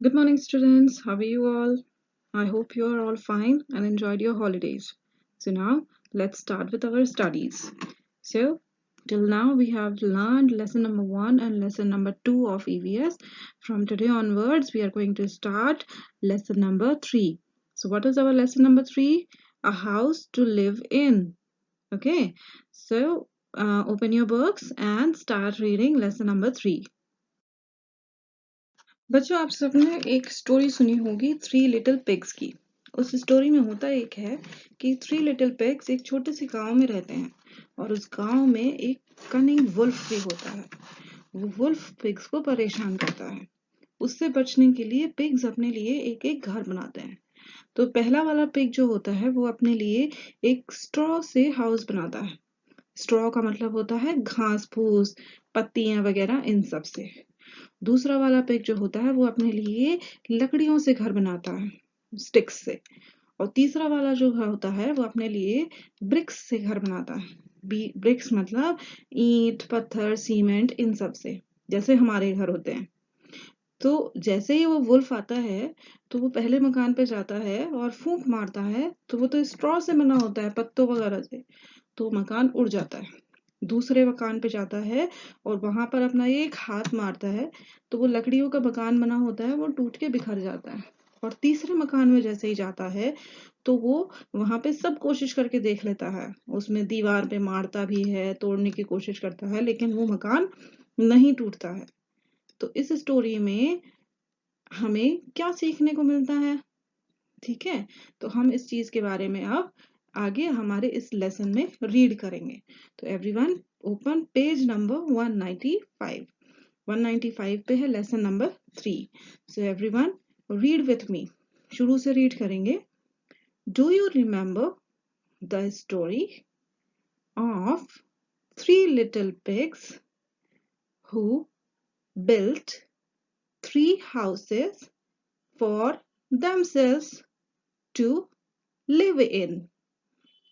Good morning, students. How are you all? I hope you are all fine and enjoyed your holidays. So, now let's start with our studies. So, till now we have learned lesson number 1 and lesson number 2 of EVS. From today onwards, we are going to start lesson number 3. So, what is our lesson number 3? A house to live in. Okay, so open your books and start reading lesson number 3. बच्चों आप सबने एक story सुनी होगी three little pigs की। उस story में होता एक है कि थ्री लिटिल पिग्स एक छोटे से गांव में रहते हैं और उस गांव में एक कनिंग वुल्फ भी होता है। वो वुल्फ पिग्स को परेशान करता है। उससे बचने के लिए पिग्स अपने लिए एक एक घर बनाते हैं। तो पहला वाला पिग जो होता है वो अपने लिए एक स्ट्रॉ से हाउस बनाता है। स्ट्रॉ का मतलब होता है घास फूस पत्तियां वगैरह इन सब से। दूसरा वाला पिग जो होता है वो अपने लिए लकड़ियों से घर बनाता है, स्टिक्स से। और तीसरा वाला जो होता है वो अपने लिए ब्रिक्स से घर बनाता है। ब्रिक्स मतलब ईंट पत्थर सीमेंट इन सब से, जैसे हमारे घर होते हैं। तो जैसे ही वो वुल्फ आता है तो वो पहले मकान पे जाता है और फूंक मारता है, तो वो तो स्ट्रॉ से बना होता है पत्तों वगैरह से, तो मकान उड़ जाता है। दूसरे मकान पे जाता है और वहां पर अपना एक हाथ मारता है, तो वो लकड़ियों का मकान बना होता है, वो टूट के बिखर जाता है। और तीसरे मकान में जैसे ही जाता है तो वो वहां पे सब कोशिश करके देख लेता है, उसमें दीवार पे मारता भी है, तोड़ने की कोशिश करता है, लेकिन वो मकान नहीं टूटता है। तो इस स्टोरी में हमें क्या सीखने को मिलता है? ठीक है, तो हम इस चीज के बारे में अब आगे हमारे इस लेसन में रीड करेंगे। तो एवरीवन ओपन पेज नंबर 195। 195 पे है lesson number 3। So everyone read with me. शुरू से रीड करेंगे। Do you remember the story of three little pigs who built three houses for themselves to live in?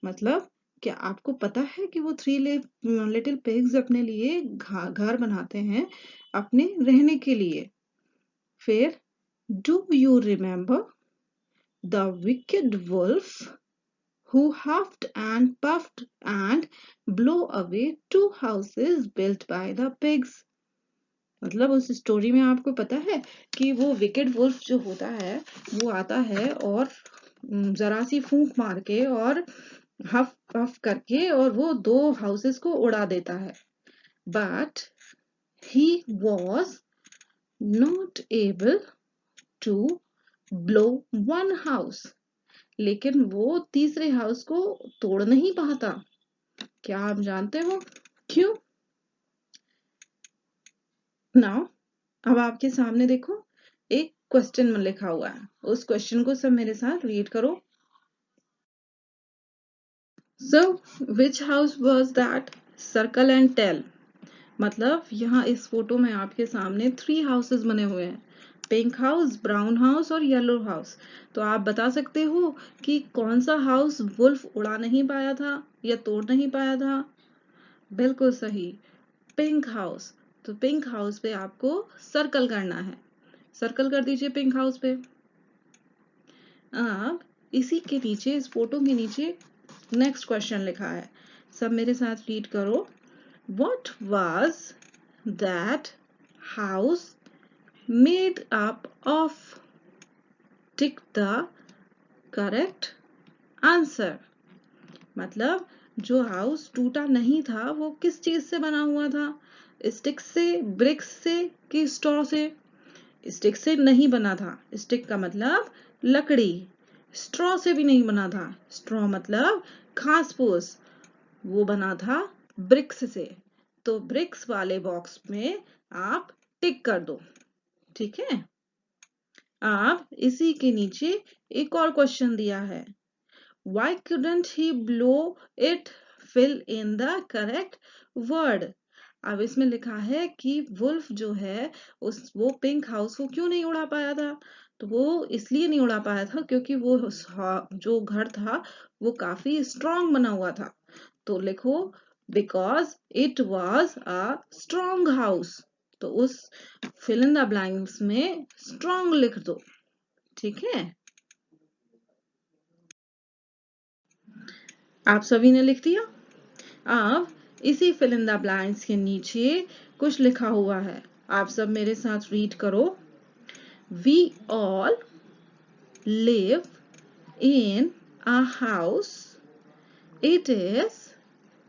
मतलब क्या आपको पता है कि वो थ्री लिटिल पिग्स अपने लिए घर बनाते हैं अपने रहने के लिए। फिर do you remember the wicked wolf who huffed and puffed and blew away two houses built by the pigs? मतलब उस स्टोरी में आपको पता है कि वो विकेड वुल्फ जो होता है वो आता है और जरा सी फूंक मार के और हफ पफ करके और वो दो हाउसेस को उड़ा देता है। But he was not able to blow one house, लेकिन वो तीसरे हाउस को तोड़ नहीं पाता। क्या आप जानते हो क्यों? नाउ अब आपके सामने देखो एक क्वेश्चन में लिखा हुआ है, उस क्वेश्चन को सब मेरे साथ रीड करो। So which house was that? Circle and tell. मतलब यहाँ इस फोटो में आपके सामने थ्री हाउसेस बने हुए हैं, पिंक हाउस ब्राउन हाउस और येलो हाउस। तो आप बता सकते हो कि कौन सा हाउस वुल्फ उड़ा नहीं पाया था या तोड़ नहीं पाया था? बिल्कुल सही, पिंक हाउस। तो पिंक हाउस पे आपको सर्कल करना है, सर्कल कर दीजिए पिंक हाउस पे। अब इसी के नीचे इस फोटो के नीचे नेक्स्ट क्वेश्चन लिखा है, सब मेरे साथ रीड करो। What was that house made up of? Tick the correct answer। मतलब जो हाउस टूटा नहीं था वो किस चीज से बना हुआ था? स्टिक से, ब्रिक्स से कि स्ट्रॉ से? स्टिक से नहीं बना था, स्टिक का मतलब लकड़ी। स्ट्रॉ से भी नहीं बना था, स्ट्रॉ मतलब घास फूस। वो बना था ब्रिक्स से। तो ब्रिक्स वाले बॉक्स में आप टिक कर दो, ठीक है। आप इसी के नीचे एक और क्वेश्चन दिया है, why couldn't he blow it? fill in the correct word। अब इसमें लिखा है कि वुल्फ जो है वो पिंक हाउस को क्यों नहीं उड़ा पाया था? तो वो इसलिए नहीं उड़ा पाया था क्योंकि वो जो घर था वो काफी स्ट्रॉन्ग बना हुआ था। तो लिखो because it was a strong house। तो उस फिल इन द ब्लैंक्स में स्ट्रॉन्ग लिख दो। ठीक है, आप सभी ने लिख दिया। अब इसी फिल इन द ब्लैंक्स के नीचे कुछ लिखा हुआ है, आप सब मेरे साथ रीड करो। We all live in a house. It is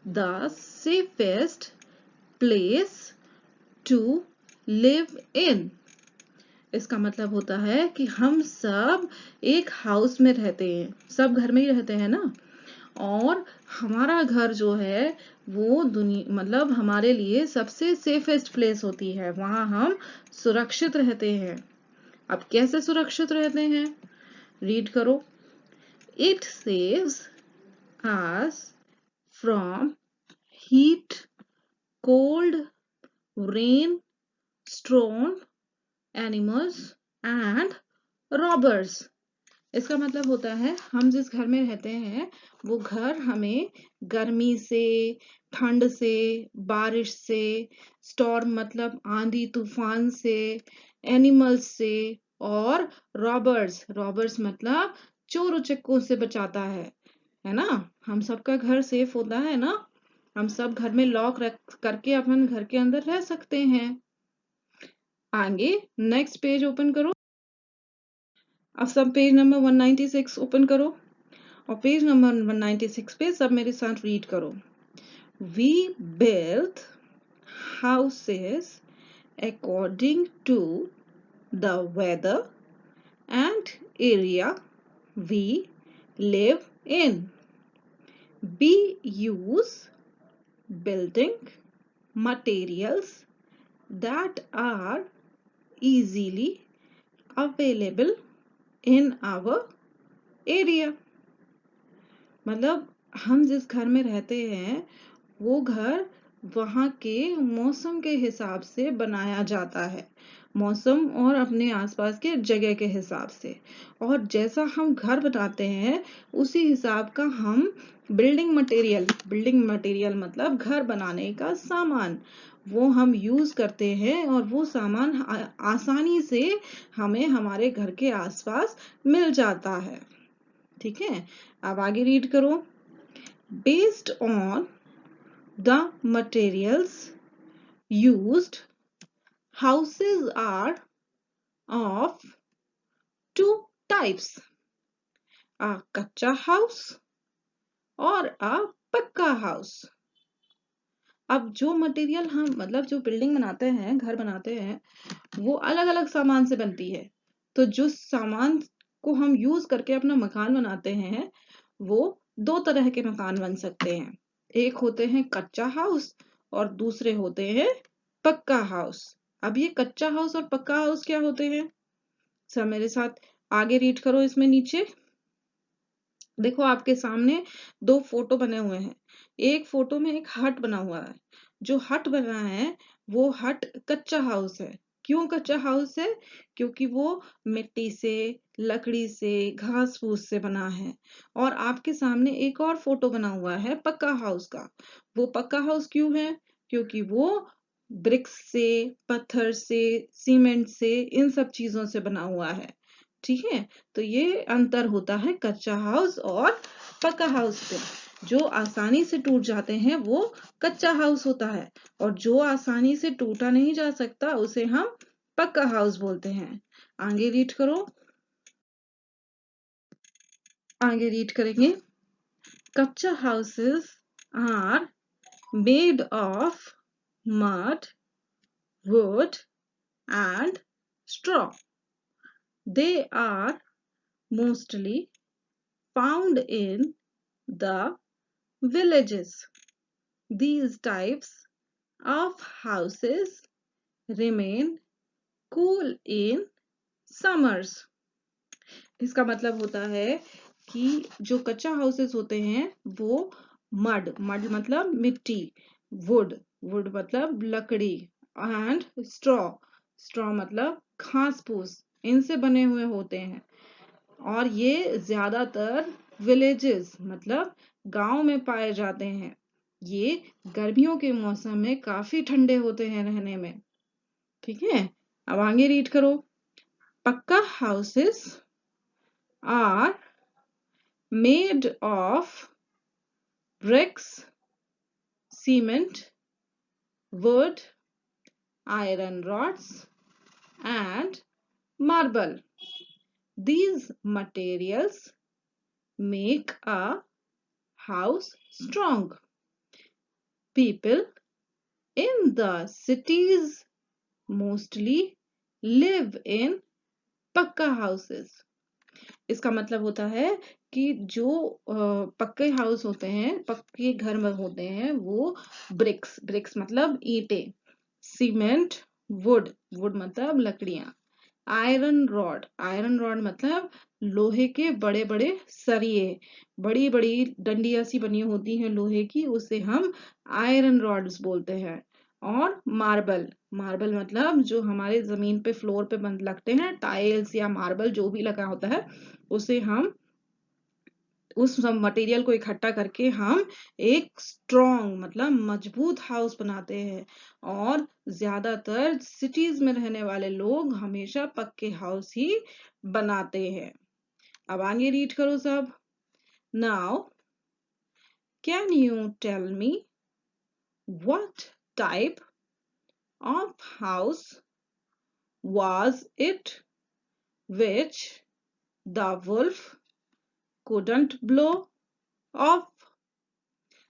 the safest place to live in. इसका मतलब होता है कि हम सब एक हाउस में रहते हैं, सब घर में ही रहते हैं ना, और हमारा घर जो है वो दुनिया मतलब हमारे लिए सबसे सेफेस्ट प्लेस होती है, वहां हम सुरक्षित रहते हैं। अब कैसे सुरक्षित रहते हैं, रीड करो। It saves us from heat, cold, rain, storm, animals and robbers. इसका मतलब होता है हम जिस घर में रहते हैं वो घर हमें गर्मी से, ठंड से, बारिश से, स्टॉर्म मतलब आंधी तूफान से, एनिमल्स से और रॉबर्स, रॉबर्स मतलब चोर उचक्कों से बचाता है ना। हम सबका घर सेफ होता है ना, हम सब घर में लॉक रख करके अपन घर के अंदर रह सकते हैं। आगे नेक्स्ट पेज ओपन करो। अब सब पेज नंबर 196 ओपन करो और पेज नंबर 196 पे सब मेरे साथ रीड करो। We build houses according to the weather and area we live in. We use building materials that are easily available in our area. मतलब हम जिस घर में रहते हैं वो घर वहाँ के मौसम के हिसाब से बनाया जाता है, मौसम और अपने आसपास के जगह के हिसाब से, और जैसा हम घर बनाते हैं उसी हिसाब का हम बिल्डिंग मटेरियल मतलब घर बनाने का सामान वो हम यूज करते हैं, और वो सामान आसानी से हमें हमारे घर के आसपास मिल जाता है। ठीक है, अब आगे रीड करो। Based on the materials used, houses are of two types, a kacha house और a पक्का हाउस। अब जो मटेरियल हम मतलब जो बिल्डिंग बनाते हैं, घर बनाते हैं, वो अलग अलग सामान से बनती है। तो जो सामान को हम यूज करके अपना मकान बनाते हैं वो दो तरह के मकान बन सकते हैं, एक होते हैं कच्चा हाउस और दूसरे होते हैं पक्का हाउस। अब ये कच्चा हाउस और पक्का हाउस क्या होते हैं, सब मेरे साथ आगे रीड करो। इसमें नीचे देखो आपके सामने दो फोटो बने हुए हैं, एक फोटो में एक हट बना हुआ है, जो हट बना है वो हट कच्चा हाउस है। क्यों कच्चा हाउस है, क्योंकि वो मिट्टी से, लकड़ी से, घास फूस से बना है। और आपके सामने एक और फोटो बना हुआ है पक्का हाउस का, वो पक्का हाउस क्यों है, क्योंकि वो ब्रिक्स से, पत्थर से, सीमेंट से, इन सब चीजों से बना हुआ है। ठीक है, तो ये अंतर होता है कच्चा हाउस और पक्का हाउस पे। जो आसानी से टूट जाते हैं वो कच्चा हाउस होता है, और जो आसानी से टूटा नहीं जा सकता उसे हम पक्का हाउस बोलते हैं। आगे रीड करो, आगे रीड करेंगे। Kachcha houses are made of mud, wood and straw. They are mostly found in the villages. These types of houses remain cool in summers. इसका मतलब होता है कि जो कच्चा हाउसेस होते हैं वो मड मतलब मिट्टी, वुड मतलब लकड़ी, एंड स्ट्रॉ मतलब घास फूस, इनसे बने हुए होते हैं। और ये ज्यादातर विलेजेस मतलब गांव में पाए जाते हैं। ये गर्मियों के मौसम में काफी ठंडे होते हैं रहने में। ठीक है, अब आगे रीड करो। Pakka houses are made of bricks, cement, wood, iron rods, and marble. These materials make a house strong. People in the cities mostly live in पक्का houses. इसका मतलब होता है कि जो पक्के हाउस होते हैं, पक्के घर में होते हैं, वो ब्रिक्स, ब्रिक्स मतलब ईंटें, सीमेंट, वुड, वुड मतलब लकड़ियां, आयरन रॉड मतलब लोहे के बड़े बड़े सरिये, बड़ी बड़ी डंडियां सी बनी होती हैं लोहे की, उसे हम आयरन रॉड्स बोलते हैं। और मार्बल, मार्बल मतलब जो हमारे जमीन पे फ्लोर पे बंद लगते हैं, टाइल्स या मार्बल जो भी लगा होता है, उसे हम उस सब मटेरियल को इकट्ठा करके हम एक स्ट्रॉन्ग मतलब मजबूत हाउस बनाते हैं। और ज्यादातर सिटीज में रहने वाले लोग हमेशा पक्के हाउस ही बनाते हैं। अब आगे रीड करो सब। Now can you tell me what type of house was it which the wolf couldn't blow off?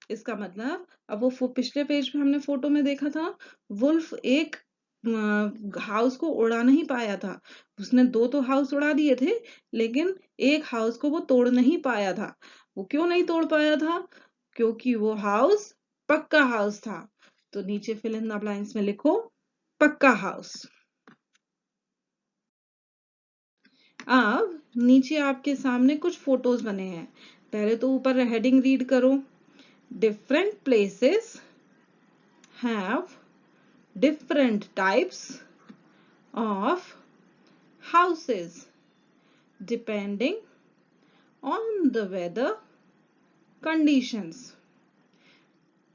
इसका मतलब, अब वो पिछले पेज पे हमने फोटो में देखा था, वुल्फ एक हाउस को उड़ा नहीं पाया था। उसने दो तो हाउस उड़ा दिए थे, लेकिन एक हाउस को वो तोड़ नहीं पाया था। वो क्यों नहीं तोड़ पाया था? क्योंकि वो हाउस पक्का हाउस था। तो नीचे फिल इन द ब्लैंक्स में लिखो पक्का हाउस। अब नीचे आपके सामने कुछ फोटोज बने हैं। पहले तो ऊपर हेडिंग रीड करो। Different places have different types of houses depending on the weather conditions.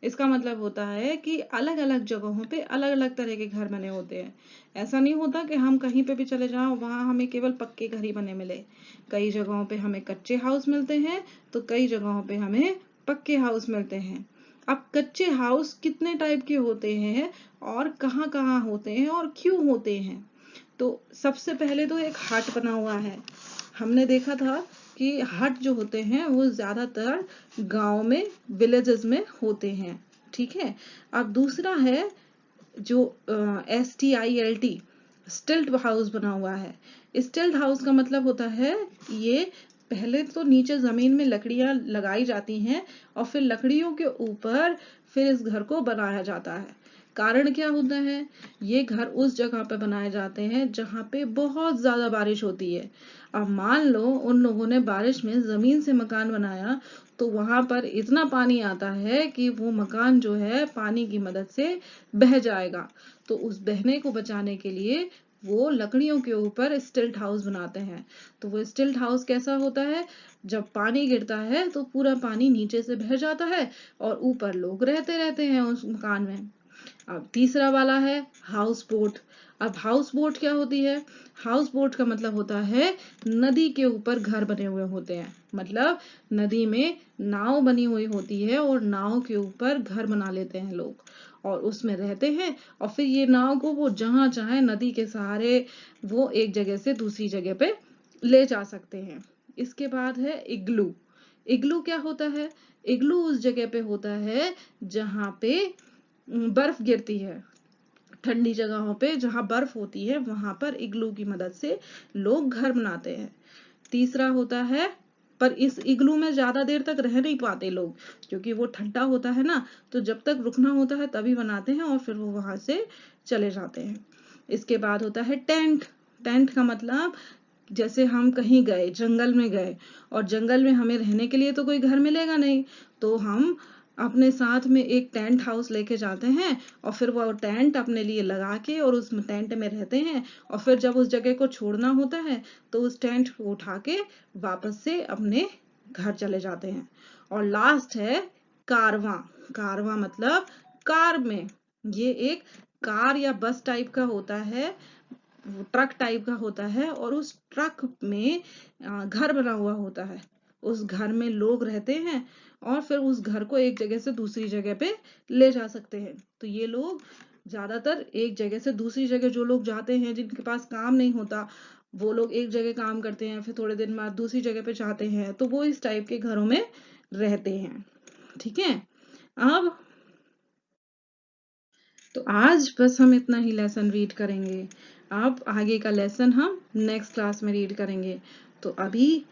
इसका मतलब होता है कि अलग अलग जगहों पे अलग अलग तरह के घर बने होते हैं। ऐसा नहीं होता कि हम कहीं पे भी चले जाओ वहां हमें केवल पक्के घर ही बने मिले। कई जगहों पे हमें कच्चे हाउस मिलते हैं, तो कई जगहों पे हमें पक्के हाउस मिलते हैं। अब कच्चे हाउस कितने टाइप के होते हैं और कहाँ कहाँ होते हैं और क्यों होते हैं? तो सबसे पहले तो एक हट बना हुआ है। हमने देखा था कि हट जो होते हैं वो ज्यादातर गांव में, विलेजेस में होते हैं। ठीक है। अब दूसरा है जो STILT, स्टिल्ट हाउस बना हुआ है। स्टिल्ट हाउस का मतलब होता है, ये पहले तो नीचे जमीन में लकड़ियां लगाई जाती हैं और फिर लकड़ियों के ऊपर फिर इस घर को बनाया जाता है। कारण क्या होता है? ये घर उस जगह पे बनाए जाते हैं जहां पे बहुत ज्यादा बारिश होती है। अब मान लो उन लोगों ने बारिश में जमीन से मकान बनाया, तो वहां पर इतना पानी आता है कि वो मकान जो है पानी की मदद से बह जाएगा। तो उस बहने को बचाने के लिए वो लकड़ियों के ऊपर स्टिल्ट हाउस बनाते हैं। तो वो स्टिल्ट हाउस कैसा होता है? जब पानी गिरता है तो पूरा पानी नीचे से बह जाता है और ऊपर लोग रहते रहते हैं उस मकान में। अब तीसरा वाला है हाउस बोट। अब हाउस बोट क्या होती है? हाउस बोट का मतलब होता है नदी के ऊपर घर बने हुए होते हैं। मतलब नदी में नाव बनी हुई होती है और नाव के ऊपर घर बना लेते हैं लोग और उसमें रहते हैं। और फिर ये नाव को वो जहां चाहे नदी के सहारे वो एक जगह से दूसरी जगह पे ले जा सकते हैं। इसके बाद है इग्लू। इग्लू क्या होता है? इग्लू उस जगह पे होता है जहां पे बर्फ गिरती है। ठंडी जगहों पे जहां बर्फ होती है वहां पर इग्लू की मदद से लोग घर बनाते हैं। तीसरा होता है, पर इस इग्लू में ज्यादा देर तक रह नहीं पाते लोग, क्योंकि वो ठंडा होता है ना, तो जब तक रुकना होता है तभी बनाते हैं और फिर वो वहां से चले जाते हैं। इसके बाद होता है टेंट। टेंट का मतलब, जैसे हम कहीं गए, जंगल में गए और जंगल में हमें रहने के लिए तो कोई घर मिलेगा नहीं, तो हम अपने साथ में एक टेंट हाउस लेके जाते हैं और फिर वो टेंट अपने लिए लगा के और उस टेंट में रहते हैं। और फिर जब उस जगह को छोड़ना होता है तो उस टेंट को उठा के वापस से अपने घर चले जाते हैं। और लास्ट है कारवां। कारवां मतलब कार में, ये एक कार या बस टाइप का होता है, ट्रक टाइप का होता है, और उस ट्रक में घर बना हुआ होता है। उस घर में लोग रहते हैं और फिर उस घर को एक जगह से दूसरी जगह पे ले जा सकते हैं। तो ये लोग ज्यादातर एक जगह से दूसरी जगह, जो लोग जाते हैं जिनके पास काम नहीं होता, वो लोग एक जगह काम करते हैं, फिर थोड़े दिन बाद दूसरी जगह पे जाते हैं, तो वो इस टाइप के घरों में रहते हैं। ठीक है। अब तो आज बस हम इतना ही लेसन रीड करेंगे। अब आगे का लेसन हम नेक्स्ट क्लास में रीड करेंगे। तो अभी